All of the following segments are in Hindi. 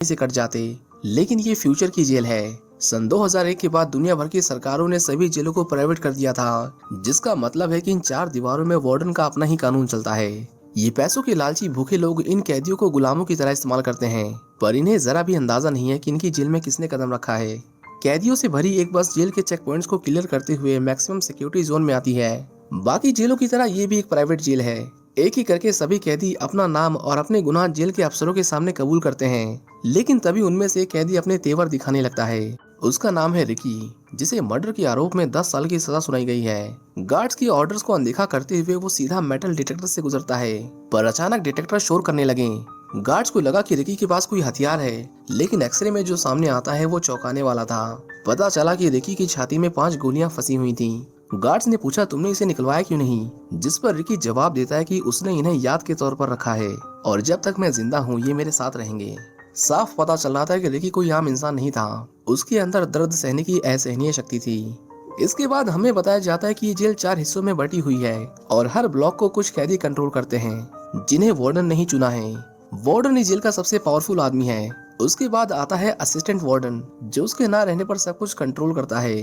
से कट जाते। लेकिन ये फ्यूचर की जेल है। सन 2001 के बाद दुनिया भर की सरकारों ने सभी जेलों को प्राइवेट कर दिया था, जिसका मतलब है कि इन चार दीवारों में वार्डन का अपना ही कानून चलता है। ये पैसों के लालची भूखे लोग इन कैदियों को गुलामों की तरह इस्तेमाल करते हैं, पर इन्हें जरा भी अंदाजा नहीं है कि इनकी जेल में किसने कदम रखा है। कैदियों से भरी एक बस जेल के चेक पॉइंट्स को क्लियर करते हुए मैक्सिमम सिक्योरिटी जोन में आती है। बाकी जेलों की तरह ये भी एक प्राइवेट जेल है। एक ही करके सभी कैदी अपना नाम और अपने गुनाह जेल के अफसरों के सामने कबूल करते हैं। लेकिन तभी उनमें से एक कैदी अपने तेवर दिखाने लगता है। उसका नाम है रिकी, जिसे मर्डर के आरोप में 10 साल की सजा सुनाई गई है। गार्ड्स की ऑर्डर्स को अनदेखा करते हुए वो सीधा मेटल डिटेक्टर से गुजरता है, पर अचानक डिटेक्टर शोर करने लगे। गार्ड्स को लगा कि रिकी के पास कोई हथियार है, लेकिन एक्सरे में जो सामने आता है वो चौंकाने वाला था। पता चला कि रिकी की छाती में 5 गोलियां फंसी हुई थीं। गार्ड्स ने पूछा, तुमने इसे निकलवाया क्यों नहीं? जिस पर रिकी जवाब देता है कि उसने इन्हें याद के तौर पर रखा है और जब तक मैं जिंदा हूँ ये मेरे साथ रहेंगे। साफ पता चल रहा था कि रिकी कोई आम इंसान नहीं था, उसके अंदर दर्द सहने की असहनीय शक्ति थी। इसके बाद हमें बताया जाता है कि ये जेल 4 हिस्सों में बटी हुई है और हर ब्लॉक को कुछ कैदी कंट्रोल करते हैं, जिन्हें वार्डन नहीं चुना है। वार्डन इस जेल का सबसे पावरफुल आदमी है। उसके बाद आता है असिस्टेंट वार्डन, जो उसके ना रहने पर सब कुछ कंट्रोल करता है।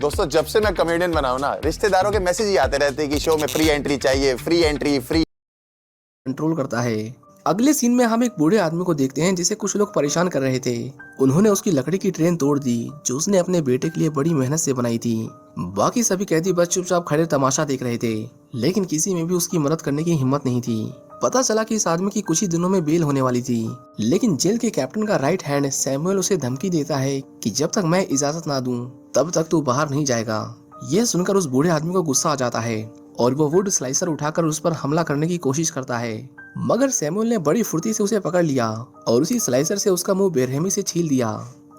दोस्तों, जब से मैं कॉमेडियन बना हूं ना, रिश्तेदारों के मैसेज ही आते रहते हैं कि शो में फ्री एंट्री चाहिए, फ्री एंट्री, फ्री कंट्रोल करता है। अगले सीन में हम एक बूढ़े आदमी को देखते हैं जिसे कुछ लोग परेशान कर रहे थे। उन्होंने उसकी लकड़ी की ट्रेन तोड़ दी, जो उसने अपने बेटे के लिए बड़ी मेहनत से बनाई थी। बाकी सभी कैदी बस चुपचाप खड़े तमाशा देख रहे थे, लेकिन किसी में भी उसकी मदद करने की हिम्मत नहीं थी। पता चला कि इस आदमी की कुछ ही दिनों में बेल होने वाली थी, लेकिन जेल के कैप्टन का राइट हैंड सैमुअल उसे धमकी देता है कि जब तक मैं इजाजत ना दूं तब तक तू बाहर नहीं जाएगा। यह सुनकर उस बूढ़े आदमी को गुस्सा आ जाता है और वो वुड स्लाइसर उठाकर उस पर हमला करने की कोशिश करता है, मगर सैमुअल ने बड़ी फुर्ती से उसे पकड़ लिया और उसी स्लाइसर से उसका मुंह बेरहमी से छील दिया।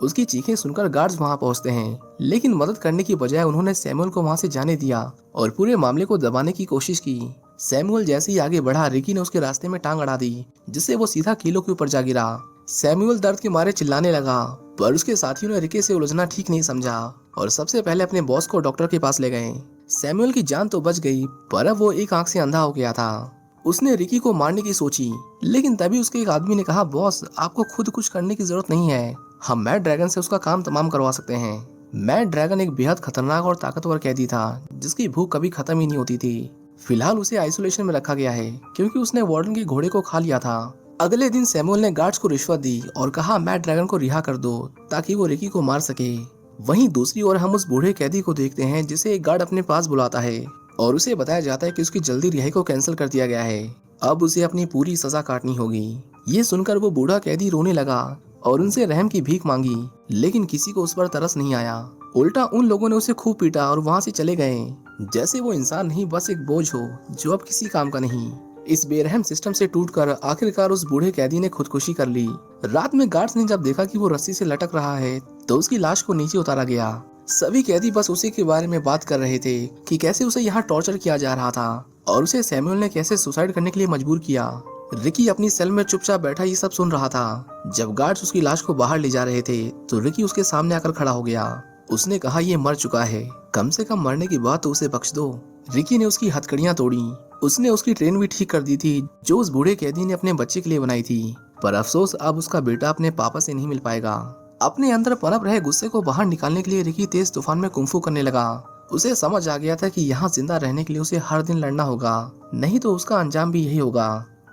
उसकी चीखें सुनकर गार्ड्स वहां पहुंचते हैं, लेकिन मदद करने की बजाय उन्होंने सैमुअल को वहां से जाने दिया और पूरे मामले को दबाने की कोशिश की। सैमुअल जैसे ही आगे बढ़ा, रिकी ने उसके रास्ते में टांग अड़ा दी, जिससे वो सीधा कीलों के ऊपर जा गिरा। सैमुअल दर्द के मारे चिल्लाने लगा, पर उसके साथियों ने रिकी से उलझना ठीक नहीं समझा और सबसे पहले अपने बॉस को डॉक्टर के पास ले गए। सैमुअल की जान तो बच गई, पर अब वो एक आंख से अंधा हो गया था। उसने रिकी को मारने की सोची, लेकिन तभी उसके एक आदमी ने कहा, बॉस आपको खुद कुछ करने की जरूरत नहीं है, हम मैड ड्रैगन से उसका काम तमाम करवा सकते हैं। मैड ड्रैगन एक बेहद खतरनाक और ताकतवर कैदी था, जिसकी भूख कभी खत्म ही नहीं होती थी। फिलहाल उसे आइसोलेशन में रखा गया है, क्योंकि उसने वार्डन के घोड़े को खा लिया था। अगले दिन सैमुअल ने गार्ड्स को रिश्वत दी और कहा मैड ड्रैगन को रिहा कर दो ताकि वो रिकी को मार सके। वहीं दूसरी ओर हम उस बूढ़े कैदी को देखते हैं जिसे एक गार्ड अपने पास बुलाता है और उसे बताया जाता है कि उसकी जल्दी रिहाई को कैंसिल कर दिया गया है, अब उसे अपनी पूरी सजा काटनी होगी। ये सुनकर वो बूढ़ा कैदी रोने लगा और उनसे रहम की भीख मांगी, लेकिन किसी को उस पर तरस नहीं आया। उल्टा उन लोगों ने उसे खूब पीटा और वहां से चले गए, जैसे वो इंसान नहीं बस एक बोझ हो जो अब किसी काम का नहीं। इस बेरहम सिस्टम से टूटकर आखिरकार उस बूढ़े कैदी ने खुदकुशी कर ली। रात में गार्ड्स ने जब देखा कि वो रस्सी से लटक रहा है तो उसकी लाश को नीचे उतारा गया। सभी कैदी बस उसी के बारे में बात कर रहे थे कि कैसे उसे यहाँ टॉर्चर किया जा रहा था और उसे सैमुअल ने कैसे सुसाइड करने के लिए मजबूर किया। रिकी अपनी सेल में चुपचाप बैठा ये सब सुन रहा था। जब गार्ड्स उसकी लाश को बाहर ले जा रहे थे तो रिकी उसके सामने आकर खड़ा हो गया। उसने कहा, ये मर चुका है, कम से कम मरने की बात तो उसे बख्श दो। रिकी ने उसकी हथकड़ियां तोड़ी। उसने उसकी ट्रेन भी ठीक कर दी थी जो उस बूढ़े कैदी ने अपने बच्चे के लिए बनाई थी, पर अफसोस अब उसका बेटा अपने पापा से नहीं मिल पाएगा। अपने अंदर पनप रहे गुस्से को बाहर निकालने के लिए रिकी तेज तूफान में कुंफू करने लगा। उसे समझ आ गया था कि यहाँ जिंदा रहने के लिए उसे हर दिन लड़ना होगा, नहीं तो उसका अंजाम भी यही होगा।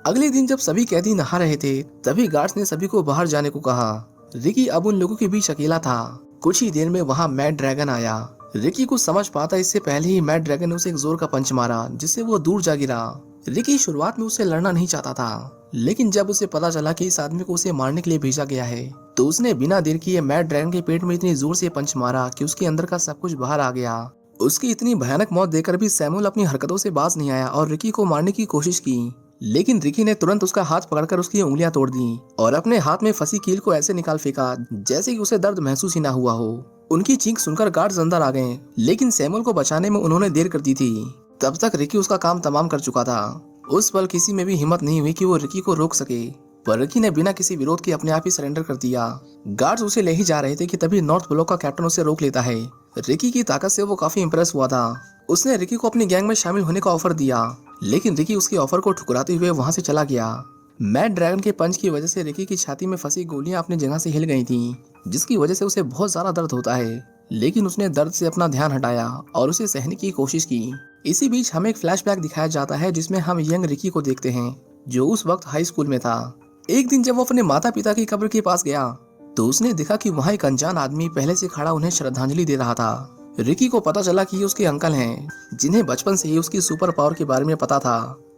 अगले दिन जब सभी कैदी नहा रहे थे तभी गार्ड्स ने सभी को बाहर जाने को कहा। रिकी अब उन लोगों के बीच अकेला था। कुछ ही देर में वहाँ मैड ड्रैगन आया। रिकी को समझ पाता इससे पहले ही मैड ड्रैगन ने उसे एक जोर का पंच मारा, जिससे वो दूर जा गिरा। रिकी शुरुआत में उससे लड़ना नहीं चाहता था, लेकिन जब उसे पता चला कि इस आदमी को उसे मारने के लिए भेजा गया है तो उसने बिना देर किए मैड ड्रैगन के पेट में इतनी जोर से पंच मारा कि उसके अंदर का सब कुछ बाहर आ गया। उसकी इतनी भयानक मौत देखकर भी सैमुअल अपनी हरकतों से बाज नहीं आया और रिकी को मारने की कोशिश की, लेकिन रिकी ने तुरंत उसका हाथ पकड़कर उसकी उंगलियां तोड़ दी और अपने हाथ में फंसी कील को ऐसे निकाल फेंका जैसे कि उसे दर्द महसूस ही ना हुआ हो। उनकी चीख सुनकर गार्ड्स अंदर आ गए, लेकिन सैमुअल को बचाने में उन्होंने देर कर दी थी। तब तक रिकी उसका काम तमाम कर चुका था। उस पल किसी में भी हिम्मत नहीं हुई कि वो रिकी को रोक सके, पर रिकी ने बिना किसी विरोध के अपने आप ही सरेंडर कर दिया। गार्ड्स उसे ले ही जा रहे थे कि तभी नॉर्थ ब्लॉक का कैप्टन उसे रोक लेता है। रिकी की ताकत से वो काफी इंप्रेस हुआ था। उसने रिकी को अपनी गैंग में शामिल होने का ऑफर दिया, लेकिन रिकी उसके ऑफर को ठुकराते हुए वहां से चला गया। मैड ड्रैगन के पंच की वजह से रिकी की छाती में फंसी गोलियां अपनी जगह से हिल गई थीं, जिसकी वजह से उसे बहुत ज्यादा दर्द होता है। लेकिन उसने दर्द से अपना ध्यान हटाया और उसे सहने की कोशिश की। इसी बीच हमें एक फ्लैशबैक दिखाया जाता है जिसमें हम यंग रिकी को देखते हैं, जो उस वक्त हाई स्कूल में था। एक दिन जब वो अपने माता पिता की कब्र के पास गया तो उसने देखा कि वहाँ एक अनजान आदमी पहले से खड़ा उन्हें श्रद्धांजलि दे रहा था। रिकी को पता चला कि ये उसके अंकल हैं, जिन्हें बचपन से ही उसकी सुपर पावर के बारे में पता था।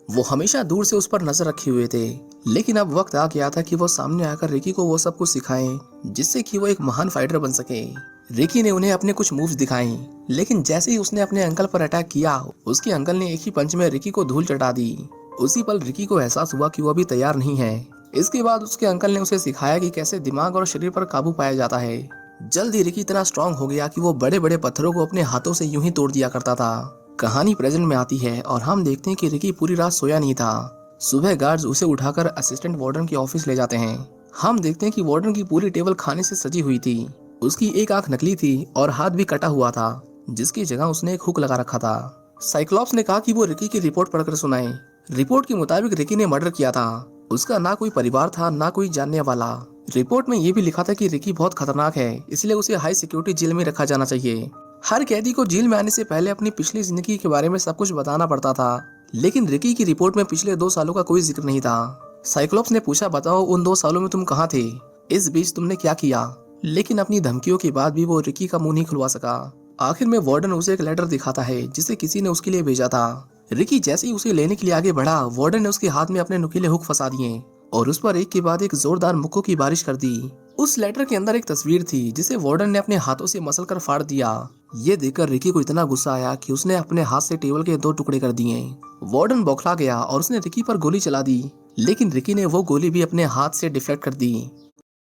वो हमेशा दूर से उस पर नजर रखे हुए थे, लेकिन अब वक्त आ गया था कि वो सामने आकर रिकी को वो सब कुछ सिखाएं, जिससे कि वो एक महान फाइटर बन सके। रिकी ने उन्हें अपने कुछ मूव्स दिखाए, लेकिन जैसे ही उसने अपने अंकल पर अटैक किया, उसके अंकल ने एक ही पंच में रिकी को धूल चटा दी। उसी पल रिकी को एहसास हुआ कि वो अभी तैयार नहीं है। इसके बाद उसके अंकल ने उसे सिखाया कि कैसे दिमाग और शरीर पर काबू पाया जाता है। जल्द ही रिकी इतना स्ट्रांग हो गया कि वो बड़े बड़े पत्थरों को अपने हाथों से यूं ही तोड़ दिया करता था। कहानी प्रेजेंट में आती है और हम देखते हैं कि रिकी पूरी रात सोया नहीं था। सुबह गार्ड्स उसे उठाकर असिस्टेंट वार्डन के ऑफिस ले जाते हैं। हम देखते हैं कि वार्डन की पूरी टेबल खाने से सजी हुई थी। उसकी एक आंख नकली थी और हाथ भी कटा हुआ था, जिसकी जगह उसने एक हुक लगा रखा था। साइक्लॉप्स ने कहा कि वो रिकी की रिपोर्ट पढ़कर सुनाए। रिपोर्ट के मुताबिक रिकी ने मर्डर किया था। उसका ना कोई परिवार था, ना कोई जानने वाला। रिपोर्ट में ये भी लिखा था कि रिकी बहुत खतरनाक है, इसलिए उसे हाई सिक्योरिटी जेल में रखा जाना चाहिए। हर कैदी को जेल में आने से पहले अपनी पिछली जिंदगी के बारे में सब कुछ बताना पड़ता था, लेकिन रिकी की रिपोर्ट में पिछले 2 सालों का कोई जिक्र नहीं था। साइक्लोप्स ने पूछा, बताओ उन 2 सालों में तुम कहाँ थे? इस बीच तुमने क्या किया? लेकिन अपनी धमकियों के बाद भी वो रिकी का मुंह नहीं खुलवा सका। आखिर में वार्डन उसे एक लेटर दिखाता है जिसे किसी ने उसके लिए भेजा था। रिकी जैसे ही उसे लेने के लिए आगे बढ़ा, वार्डन ने उसके हाथ में अपने नुकीले हुक फंसा दिए और उस पर एक के बाद एक जोरदार मुक्कों की बारिश कर दी। उस लेटर के अंदर एक तस्वीर थी जिसे वार्डन ने अपने हाथों से मसलकर फाड़ दिया। ये देखकर रिकी को इतना गुस्सा आया कि उसने अपने हाथ से टेबल के 2 टुकड़े कर दिए। वार्डन बौखला गया और उसने रिकी पर गोली चला दी, लेकिन रिकी ने वो गोली भी अपने हाथ से डिफ्लेक्ट कर दी।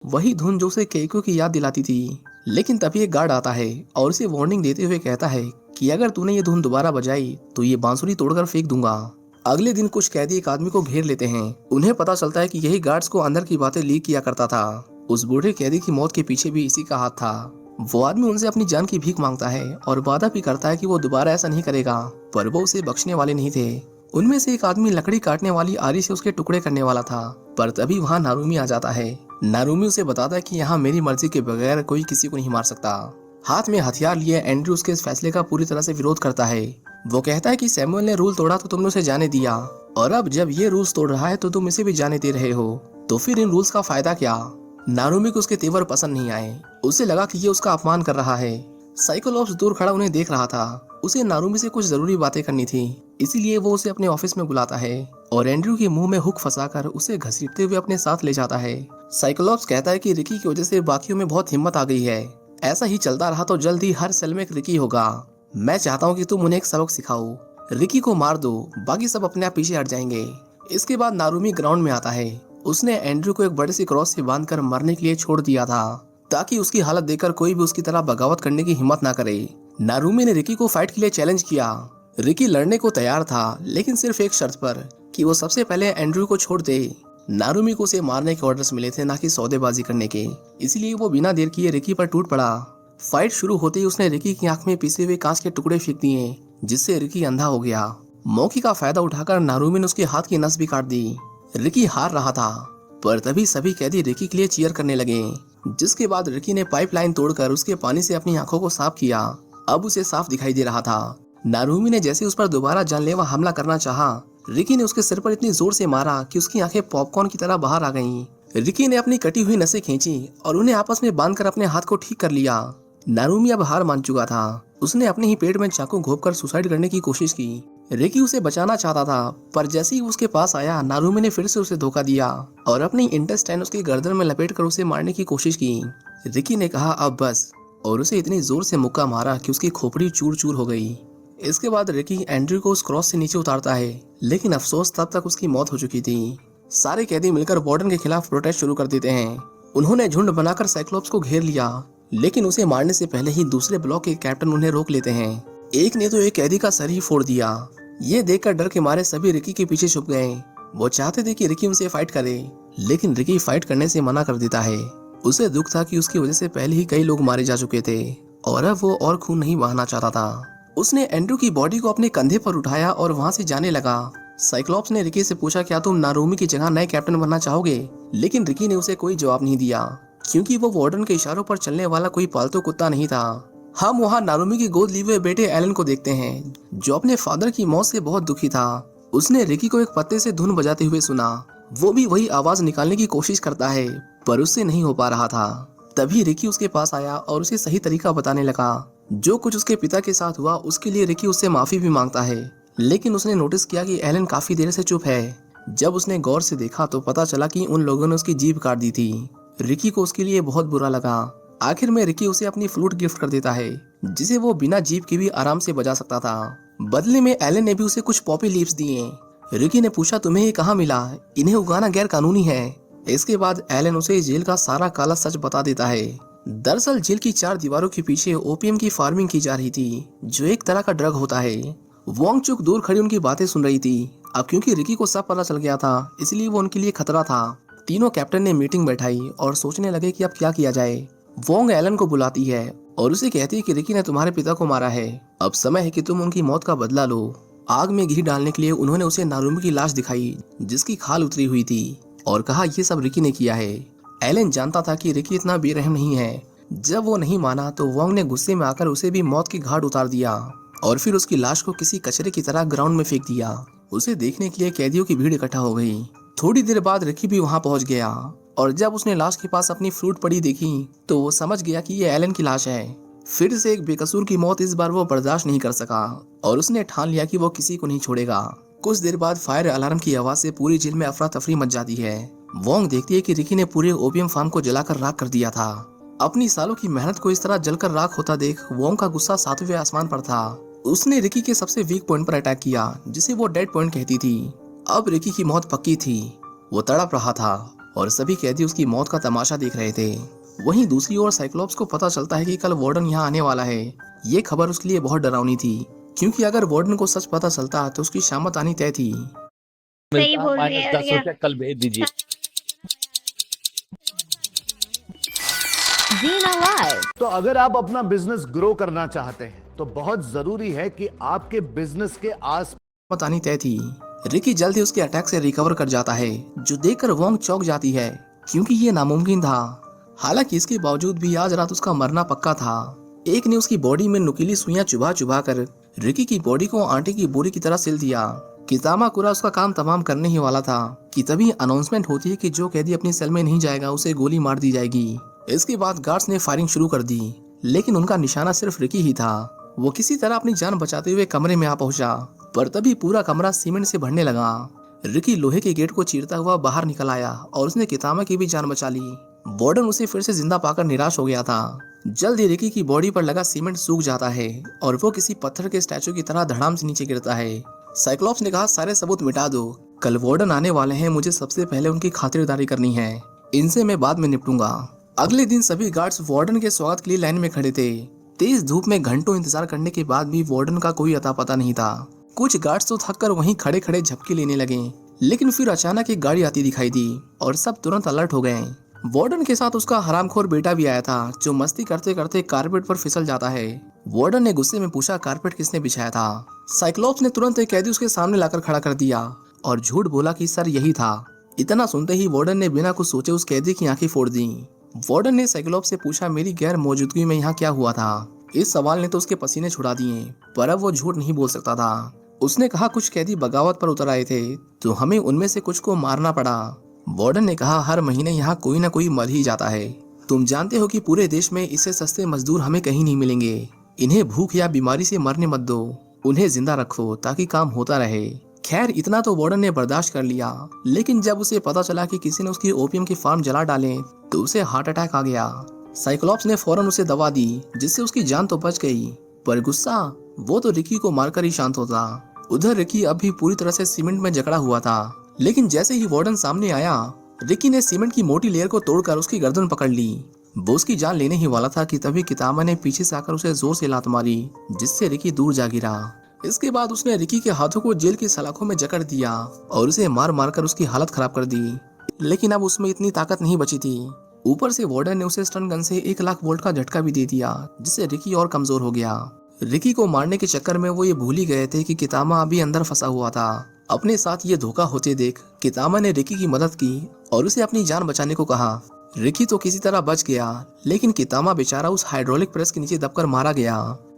वही धुन जो उसे केको की याद दिलाती थी। लेकिन तभी एक गार्ड आता है और उसे वार्निंग देते हुए कहता है कि अगर तूने ये धुन दोबारा बजाई तो ये बांसुरी तोड़कर फेंक दूंगा। अगले दिन कुछ कैदी एक आदमी को घेर लेते हैं। उन्हें पता चलता है कि यही गार्ड्स को अंदर की बातें लीक किया करता था। उस बूढ़े कैदी की मौत के पीछे भी इसी का हाथ था। वो आदमी उनसे अपनी जान की भीख मांगता है और वादा भी करता है कि वो दोबारा ऐसा नहीं करेगा, पर वो उसे बख्शने वाले नहीं थे। उनमें से एक आदमी लकड़ी काटने वाली आरी से उसके टुकड़े करने वाला था, पर तभी वहाँ नारुमी आ जाता है। नारुमी उसे बताता है कि यहाँ मेरी मर्जी के बगैर कोई किसी को नहीं मार सकता। हाथ में हथियार लिए एंड्रू उसके इस फैसले का पूरी तरह से विरोध करता है। वो कहता है कि सैमुअल ने रूल तोड़ा तो तुमने उसे जाने दिया, और अब जब ये रूल्स तोड़ रहा है तो तुम इसे भी जाने दे रहे हो, तो फिर इन रूल्स का फायदा क्या? नारुमी को उसके तेवर पसंद नहीं आए। उसे लगा कि ये उसका अपमान कर रहा है। साइक्लोप्स दूर खड़ा उन्हें देख रहा था। उसे नारुमी से कुछ जरूरी बातें करनी थी, इसीलिए वो उसे अपने ऑफिस में बुलाता है और एंड्रू के मुंह में हुक फंसाकर उसे घसीटते हुए अपने साथ ले जाता है। साइक्लोप्स कहता है कि रिकी की वजह से बाकियों में बहुत हिम्मत आ गई है। ऐसा ही चलता रहा तो जल्द ही हर सेल में एक रिकी होगा। मैं चाहता हूँ कि तुम उन्हें एक सबक सिखाओ। रिकी को मार दो, बाकी सब अपने आप पीछे हट जाएंगे। इसके बाद नारुमी ग्राउंड में आता है। उसने एंड्रू को एक बड़े सी क्रॉस से बांधकर मरने के लिए छोड़ दिया था, ताकि उसकी हालत देखकर कोई भी उसकी तरह बगावत करने की हिम्मत ना करे। नारुमी ने रिकी को फाइट के लिए चैलेंज किया। रिकी लड़ने को तैयार था, लेकिन सिर्फ एक शर्त पर कि वो सबसे पहले एंड्रू को छोड़ दे। नारुमी को उसे मारने के ऑर्डर्स मिले थे, ना कि सौदेबाजी करने के, इसलिए वो बिना देर किए रिकी पर टूट पड़ा। फाइट शुरू होते ही उसने रिकी की आंख में पिसे हुए कांच के टुकड़े फेंक दिए, जिससे रिकी अंधा हो गया। मौके का फायदा उठाकर नारुमी ने उसके हाथ की नस भी काट दी। रिकी हार रहा था, पर तभी सभी कैदी रिकी के लिए चीयर करने लगे, जिसके बाद रिकी ने पाइपलाइन तोड़कर उसके पानी से अपनी आंखों को साफ किया। अब उसे साफ दिखाई दे रहा था। नारुमी ने जैसे उस पर दोबारा जानलेवा हमला करना चाहा, रिकी ने उसके सिर पर इतनी जोर से मारा कि उसकी आंखें पॉपकॉर्न की तरह बाहर आ गईं। रिकी ने अपनी कटी हुई नसें खींची और उन्हें आपस में बांधकर अपने हाथ को ठीक कर लिया। नारुमी अब हार मान चुका था। उसने अपने ही पेट में चाकू घोंपकर सुसाइड करने की कोशिश की। रिकी उसे बचाना चाहता था, पर जैसे ही उसके पास आया, नारुमी ने फिर से उसे धोखा दिया और अपनी इंटेस्टाइन उसकी गर्दन में लपेटकर उसे मारने की कोशिश की। रिकी ने कहा अब बस, और उसे इतनी जोर से मुक्का मारा कि उसकी खोपड़ी चूर चूर हो गई। इसके बाद रिकी एंड्रू को उस क्रॉस से नीचे उतारता है, लेकिन अफसोस तब तक उसकी मौत हो चुकी थी। सारे कैदी मिलकर वार्डन के खिलाफ प्रोटेस्ट शुरू कर देते हैं। उन्होंने झुंड बनाकर साइक्लोप्स को घेर लिया, लेकिन उसे मारने से पहले ही दूसरे ब्लॉक के कैप्टन उन्हें रोक लेते हैं। एक ने तो एक कैदी का सर ही फोड़ दिया। ये देखकर डर के मारे सभी रिकी के पीछे छुप गए। वो चाहते थे कि रिकी उनसे फाइट करे, लेकिन रिकी फाइट करने से मना कर देता है। उसे दुख था कि उसकी वजह से पहले ही कई लोग मारे जा चुके थे और अब वो और खून नहीं बहाना चाहता था। उसने एंड्रू की बॉडी को अपने कंधे पर उठाया और वहां से जाने लगा। साइक्लॉप्स ने रिकी से पूछा क्या तुम नारुमी की जगह नए कैप्टन बनना चाहोगे, लेकिन रिकी ने उसे कोई जवाब नहीं दिया क्योंकि वो वार्डन के इशारों पर चलने वाला कोई पालतू कुत्ता नहीं था। हम वहाँ नारुमी की गोद लिए हुए बेटे एलन को देखते हैं जो अपने फादर की मौत से बहुत दुखी था। उसने रिकी को एक पत्ते से धुन बजाते हुए सुना। वो भी वही आवाज निकालने की कोशिश करता है पर उससे नहीं हो पा रहा था। तभी रिकी उसके पास आया और उसे सही तरीका बताने लगा। जो कुछ उसके पिता के साथ हुआ उसके लिए रिकी उससे माफी भी मांगता है, लेकिन उसने नोटिस किया कि एलन काफी देर से चुप है। जब उसने गौर से देखा तो पता चला कि उन लोगों ने उसकी जीभ काट दी थी। रिकी को उसके लिए बहुत बुरा लगा। आखिर में रिकी उसे अपनी फ्लूट गिफ्ट कर देता है जिसे वो बिना जीभ के भी आराम से बजा सकता था। बदले में एलन ने भी उसे कुछ पॉपी लीव्स दिए। रिकी ने पूछा तुम्हें ये कहाँ मिला, इन्हें उगाना गैर कानूनी है। इसके बाद एलन उसे जेल का सारा काला सच बता देता है। दरअसल जेल की 4 दीवारों के पीछे ओपीएम की फार्मिंग की जा रही थी जो एक तरह का ड्रग होता है। वोंग चुक दूर खड़ी उनकी बातें सुन रही थी। अब क्योंकि रिकी को सब पता चल गया था इसलिए वो उनके लिए खतरा था। तीनों कैप्टन ने मीटिंग बैठाई और सोचने लगे कि अब क्या किया जाए। वोंग एलन को बुलाती है और उसे कहती है कि रिकी ने तुम्हारे पिता को मारा है, अब समय है कि तुम उनकी मौत का बदला लो। आग में घी डालने के लिए उन्होंने उसे नारुमी की लाश दिखाई जिसकी खाल उतरी हुई थी और कहा ये सब रिकी ने किया है। एलन जानता था कि रिकी इतना बेरहम नहीं है। जब वो नहीं माना तो वोंग ने गुस्से में आकर उसे भी मौत की घाट उतार दिया और फिर उसकी लाश को किसी कचरे की तरह ग्राउंड में फेंक दिया। उसे देखने के लिए कैदियों की भीड़ इकट्ठा हो गई। थोड़ी देर बाद रिकी भी वहां पहुंच गया और जब उसने लाश के पास अपनी फ्लूट पड़ी देखी तो वो समझ गया कि ये एलन की लाश है। फिर से एक बेकसूर की मौत इस बार वो बर्दाश्त नहीं कर सका और उसने ठान लिया कि वो किसी को नहीं छोड़ेगा। कुछ देर बाद फायर अलार्म की आवाज से पूरी जेल में अफरा तफरी मच जाती है। वोंग देखती है कि रिकी ने पूरे ओपियम फार्म को जलाकर राख कर दिया था। अपनी सालों की मेहनत को इस तरह जलकर राख होता देख वोंग का गुस्सा 7वें आसमान पर था। उसने रिकी के सबसे वीक पॉइंट पर अटैक किया जिसे वो डेड पॉइंट कहती थी। अब रिकी की मौत पक्की थी। वो तड़प रहा था और सभी कैदी उसकी मौत का तमाशा देख रहे थे। वहीं दूसरी ओर साइक्लोप्स को पता चलता है कि कल वार्डन यहाँ आने वाला है। ये खबर उसके लिए बहुत डरावनी थी क्योंकि अगर वार्डन को सच पता चलता तो उसकी शामत आनी तय थी। सही बोल रही है -10 कल भेज दीजिए। जीना लाइव। तो अगर आप अपना बिजनेस ग्रो करना चाहते हैं तो बहुत जरूरी है कि आपके बिजनेस के आस शामत आनी तय थी। रिकी जल्द ही उसके अटैक से रिकवर कर जाता है जो देखकर वोंग चौंक जाती है क्योंकि ये नामुमकिन था। हालांकि इसके बावजूद भी आज रात उसका मरना पक्का था। एक ने उसकी बॉडी में नुकीली सुइयां चुभा चुभा कर रिकी की बॉडी को आटे की बोरी की तरह सिल दिया। कितामाकुरा उसका काम तमाम करने ही वाला था कि तभी अनाउंसमेंट होती है कि जो कैदी अपनी सेल में नहीं जाएगा उसे गोली मार दी जाएगी। इसके बाद गार्ड्स ने फायरिंग शुरू कर दी लेकिन उनका निशाना सिर्फ रिकी ही था। वो किसी तरह अपनी जान बचाते हुए कमरे में आ पहुंचा पर तभी पूरा कमरा सीमेंट से भरने लगा। रिकी लोहे के गेट को चीरता हुआ बाहर निकल आया और उसने कितामा की भी जान बचा ली। वार्डन उसे फिर से जिंदा पाकर निराश हो गया था। जल्द ही रिकी की बॉडी पर लगा सीमेंट सूख जाता है और वो किसी पत्थर के स्टैचू की तरह धड़ाम से नीचे गिरता है। साइक्लोप्स ने कहा सारे सबूत मिटा दो, कल वार्डन आने वाले हैं, मुझे सबसे पहले उनकी खातिरदारी करनी है, इनसे मैं बाद में निपटूंगा। अगले दिन सभी गार्ड्स वार्डन के स्वागत के लिए लाइन में खड़े थे। तेज धूप में घंटों इंतजार करने के बाद भी वार्डन का कोई अता पता नहीं था। कुछ गार्ड्स तो थककर वहीं खड़े खड़े झपकी लेने लगे लेकिन फिर अचानक एक गाड़ी आती दिखाई दी और सब तुरंत अलर्ट हो गए। वार्डन के साथ उसका हरामखोर बेटा भी आया था जो मस्ती करते करते कारपेट पर फिसल जाता है। वार्डन ने गुस्से में पूछा कारपेट किसने बिछाया था। साइक्लोप्स ने तुरंत एक कैदी उसके सामने लाकर खड़ा कर दिया और झूठ बोला कि सर यही था। इतना सुनते ही वार्डन ने बिना कुछ सोचे उस कैदी की आंखें फोड़ दी। वार्डन ने साइक्लोप्स से पूछा मेरी गैर मौजूदगी में यहाँ क्या हुआ था। इस सवाल ने तो उसके पसीने छुड़ा दिए पर अब वो झूठ नहीं बोल सकता था। उसने कहा कुछ कैदी बगावत पर उतर आए थे तो हमें उनमें से कुछ को मारना पड़ा। वार्डन ने कहा हर महीने यहाँ कोई ना कोई मर ही जाता है, तुम जानते हो कि पूरे देश में इससे सस्ते मजदूर हमें कहीं नहीं मिलेंगे। इन्हें भूख या बीमारी से मरने मत दो, उन्हें जिंदा रखो ताकि काम होता रहे। खैर इतना तो वार्डन ने बर्दाश्त कर लिया लेकिन जब उसे पता चला कि किसी ने उसकी ओपियम की फार्म जला डाले तो उसे हार्ट अटैक आ गया। साइक्लोप्स ने फौरन उसे दवा दी जिससे उसकी जान तो बच गई पर गुस्सा वो तो रिकी को मारकर ही शांत होता। उधर रिकी अब भी पूरी तरह से सीमेंट में जकड़ा हुआ था लेकिन जैसे ही वार्डन सामने आया रिकी ने सीमेंट की मोटी लेयर को तोड़कर उसकी गर्दन पकड़ ली। वो उसकी जान लेने ही वाला था कि तभी कितामा ने पीछे से आकर उसे जोर से लात मारी जिससे रिकी दूर जा गिरा। इसके बाद उसने रिकी के हाथों को जेल की सलाखों में जकड़ दिया और उसे मार मार कर उसकी हालत खराब कर दी लेकिन अब उसमें इतनी ताकत नहीं बची थी। ऊपर से वार्डन ने उसे स्टन गन से 1 लाख वोल्ट का झटका भी दे दिया जिससे रिकी और कमजोर हो गया। रिकी को मारने के चक्कर में वो ये भूल ही गए थे कि कितामा अभी अंदर फंसा हुआ था। अपने साथ ये धोखा होते देख कितामा ने रिकी की मदद की और उसे अपनी जान बचाने को कहा। रिकी तो किसी तरह बच गया, लेकिन कितामा बेचारा उस हाइड्रोलिक प्रेस के नीचे दबकर मारा गया।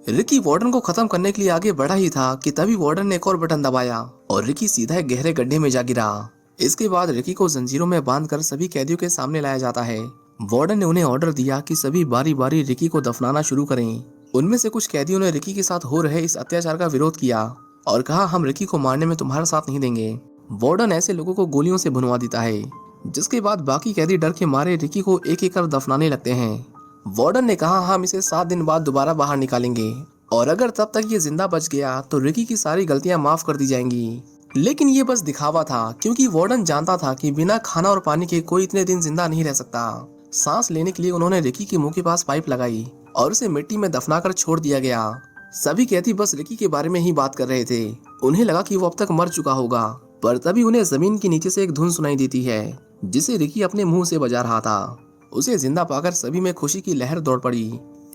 रिकी वार्डन को खत्म करने के लिए आगे बढ़ा ही था कि तभी वार्डन ने एक और बटन दबाया और रिकी सीधा एक गहरे गड्ढे में जा गिरा। इसके बाद रिकी को जंजीरों में बांधकर सभी कैदियों के सामने लाया जाता है। वार्डन ने उन्हें ऑर्डर दिया कि सभी बारी बारी रिकी को दफनाना शुरू करें। उनमें से कुछ कैदियों ने रिकी के साथ हो रहे इस अत्याचार का विरोध किया और कहा, हम रिकी को मारने में तुम्हारा साथ नहीं देंगे। वार्डन ऐसे लोगों को गोलियों से भुनवा देता है, जिसके बाद बाकी कैदी डर के मारे रिकी को एक एक कर दफनाने लगते हैं। वार्डन ने कहा, हम इसे 7 दिन बाद दोबारा बाहर निकालेंगे और अगर तब तक ये जिंदा बच गया तो रिकी की सारी गलतियां माफ कर दी जाएंगी। लेकिन ये बस दिखावा था, क्योंकि वार्डन जानता था कि बिना खाना और पानी के कोई इतने दिन जिंदा नहीं रह सकता। सांस लेने के लिए उन्होंने रिकी के मुंह के पास पाइप लगाई और उसे मिट्टी में दफनाकर छोड़ दिया गया। सभी कैदी बस रिकी के बारे में ही बात कर रहे थे। उन्हें लगा कि वो अब तक मर चुका होगा, पर तभी उन्हें जमीन के नीचे से एक धुन सुनाई देती है, जिसे रिकी अपने मुंह से बजा रहा था। उसे जिंदा पाकर सभी में खुशी की लहर दौड़ पड़ी।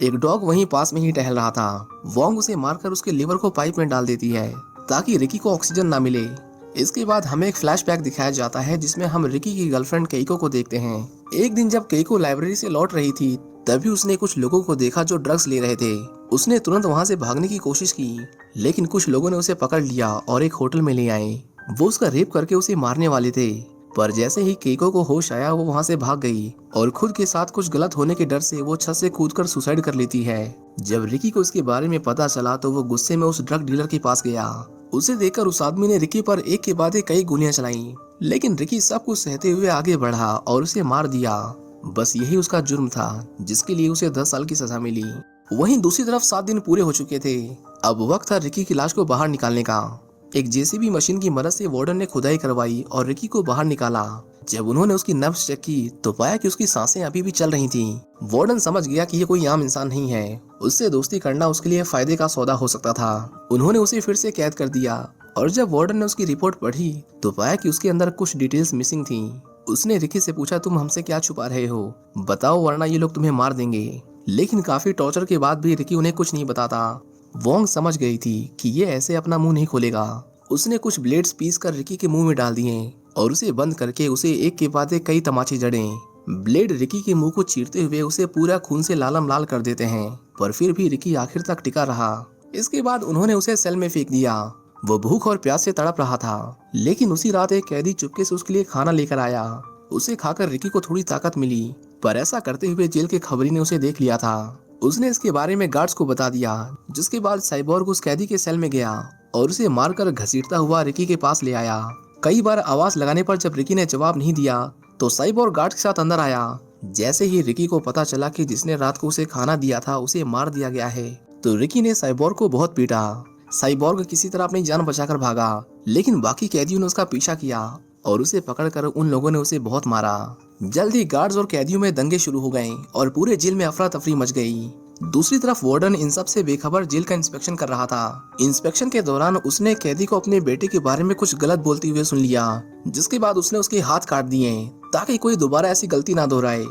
एक डॉग वहीं पास में ही टहल रहा था। वोंग उसे मारकर उसके लिवर को पाइप में डाल देती है ताकि रिकी को ऑक्सीजन ना मिले। इसके बाद हमें एक फ्लैशबैक दिखाया जाता है जिसमें हम रिकी की गर्लफ्रेंड केइको को देखते हैं। एक दिन जब केइको लाइब्रेरी से लौट रही थी, तभी उसने कुछ लोगों को देखा जो ड्रग्स ले रहे थे। उसने तुरंत वहां से भागने की कोशिश की, लेकिन कुछ लोगों ने उसे पकड़ लिया और एक होटल में ले आए। वो उसका रेप करके उसे मारने वाले थे, पर जैसे ही केइको को होश आया वो वहां से भाग गई और खुद के साथ कुछ गलत होने के डर से वो छत से कूदकर सुसाइड कर लेती है। जब रिकी को इसके बारे में पता चला तो वो गुस्से में उस ड्रग डीलर के पास गया। उसे देखकर उस आदमी ने रिकी पर एक के बाद एक कई गोलियां चलाई, लेकिन रिकी सब कुछ सहते हुए आगे बढ़ा और उसे मार दिया। बस यही उसका जुर्म था, जिसके लिए उसे 10 साल की सजा मिली। वहीं दूसरी तरफ 7 दिन पूरे हो चुके थे। अब वक्त था रिकी की लाश को बाहर निकालने का। एक जेसीबी मशीन की मदद से वार्डन ने खुदाई करवाई और रिकी को बाहर निकाला। जब उन्होंने उसकी नब्ज चेक की तो पाया कि उसकी सांसें अभी भी चल रही थीं। वार्डन समझ गया कि ये कोई आम इंसान नहीं है, उससे दोस्ती करना उसके लिए फायदे का सौदा हो सकता था। उन्होंने उसे फिर से कैद कर दिया और जब वार्डन ने उसकी रिपोर्ट पढ़ी तो पाया कि उसके अंदर कुछ डिटेल्स मिसिंग थी। उसने रिकी से पूछा, तुम हमसे क्या छुपा रहे हो, बताओ वरना ये लोग तुम्हें मार देंगे। लेकिन काफी टॉर्चर के बाद भी रिकी उन्हें कुछ नहीं बताता। वोंग समझ गई थी कि ये ऐसे अपना मुंह नहीं खोलेगा। उसने कुछ ब्लेड्स पीस कर रिकी के मुंह में डाल दिए और उसे बंद करके उसे एक के बाद एक कई तमाचे जड़े। ब्लेड रिकी के मुंह को चीरते हुए उसे पूरा खून से लालम लाल कर देते हैं, पर फिर भी रिकी आखिर तक टिका रहा। इसके बाद उन्होंने उसे सेल में फेंक दिया। वो भूख और प्यास से तड़प रहा था, लेकिन उसी रात एक कैदी चुपके से उसके लिए खाना लेकर आया। उसे खाकर रिकी को थोड़ी ताकत मिली, पर ऐसा करते हुए जेल के खबरी ने उसे देख लिया था। उसने इसके बारे में गार्ड्स को बता दिया, जिसके बाद साइबोर्ग उस कैदी के सेल में गया और उसे मारकर घसीटता हुआ रिकी के पास ले आया। कई बार आवाज लगाने पर जब रिकी ने जवाब नहीं दिया तो साइबोर्ग गार्ड के साथ अंदर आया। जैसे ही रिकी को पता चला कि जिसने रात को उसे खाना दिया था उसे मार दिया गया है, तो रिकी ने साइबोर्ग को बहुत पीटा। साइबोर्ग किसी तरह अपनी जान बचाकर भागा, लेकिन बाकी कैदियों ने उसका पीछा किया और उसे पकड़कर उन लोगों ने उसे बहुत मारा। जल्द ही गार्ड्स और कैदियों में दंगे शुरू हो गए और पूरे जेल में अफरा तफरी मच गई। दूसरी तरफ वार्डन इन सब से बेखबर जेल का इंस्पेक्शन कर रहा था। इंस्पेक्शन के दौरान उसने कैदी को अपने बेटे के बारे में कुछ गलत बोलते हुए सुन लिया, जिसके बाद उसने उसके हाथ काट दिए ताकि कोई दोबारा ऐसी गलती ना दोहराए।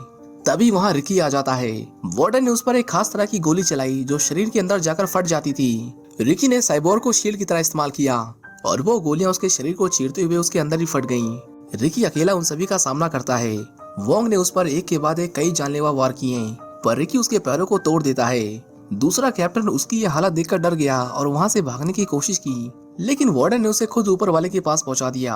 तभी वहाँ रिकी आ जाता है। वार्डन ने उस पर एक खास तरह की गोली चलाई जो शरीर के अंदर जाकर फट जाती थी। रिकी ने साइबोर्ग को शील्ड की तरह इस्तेमाल किया और वो गोलियां उसके शरीर को चीरते हुए उसके अंदर ही फट गईं। रिकी अकेला उन सभी का सामना करता है। वोंग ने उस पर एक के बाद एक कई जानलेवा वार किए, पर रिकी उसके पैरों को तोड़ देता है। दूसरा कैप्टन उसकी ये हालत देखकर डर गया और वहां से भागने की कोशिश की, लेकिन वार्डन ने उसे खुद ऊपर वाले के पास पहुंचा दिया।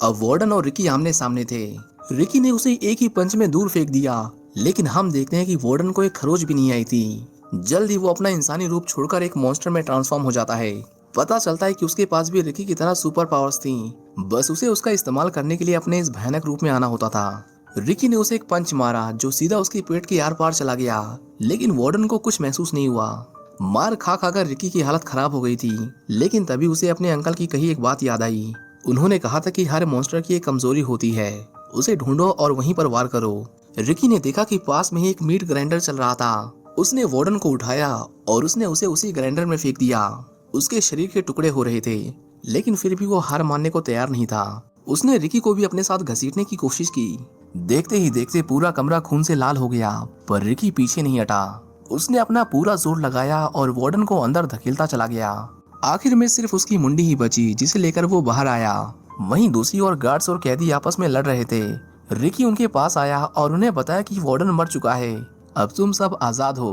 अब वार्डन और रिकी आमने सामने थे। रिकी ने उसे एक ही पंच में दूर फेंक दिया, लेकिन हम देखते हैं कि वार्डन को एक खरोच भी नहीं आई थी। जल्द ही वो अपना इंसानी रूप छोड़कर एक मॉन्स्टर में ट्रांसफॉर्म हो जाता है। पता चलता है कि उसके पास भी रिकी की तरह सुपर पावर्स थी, बस उसे उसका इस्तेमाल करने के लिए अपने इस भयानक रूप में आना होता था। रिकी ने उसे एक पंच मारा जो सीधा उसके पेट के आर पार चला गया, लेकिन वार्डन को कुछ महसूस नहीं हुआ। मार खा खाकर रिकी की हालत खराब हो गई थी, लेकिन तभी उसे अपने अंकल की कही एक बात याद आई। उन्होंने कहा था कि हर मॉन्स्टर की एक कमजोरी होती है, उसे ढूंढो और वहीं पर वार करो। रिकी ने देखा कि पास में ही एक मीट ग्राइंडर चल रहा था। उसने वार्डन को उठाया और उसने उसे उसी ग्राइंडर में फेंक दिया। उसके शरीर के टुकड़े हो रहे थे, लेकिन फिर भी वो हार मानने को तैयार नहीं था। उसने रिकी को भी अपने साथ घसीटने की कोशिश की। देखते ही देखते पूरा कमरा खून से लाल हो गया, पर रिकी पीछे नहीं हटा। उसने अपना पूरा जोर लगाया और वार्डन को अंदर धकेलता चला गया। आखिर में सिर्फ उसकी मुंडी ही बची जिसे लेकर वो बाहर आया। वहीं दूसरी ओर गार्ड्स और कैदी आपस में लड़ रहे थे। रिकी उनके पास आया और उन्हें बताया कि वार्डन मर चुका है, अब तुम सब आजाद हो।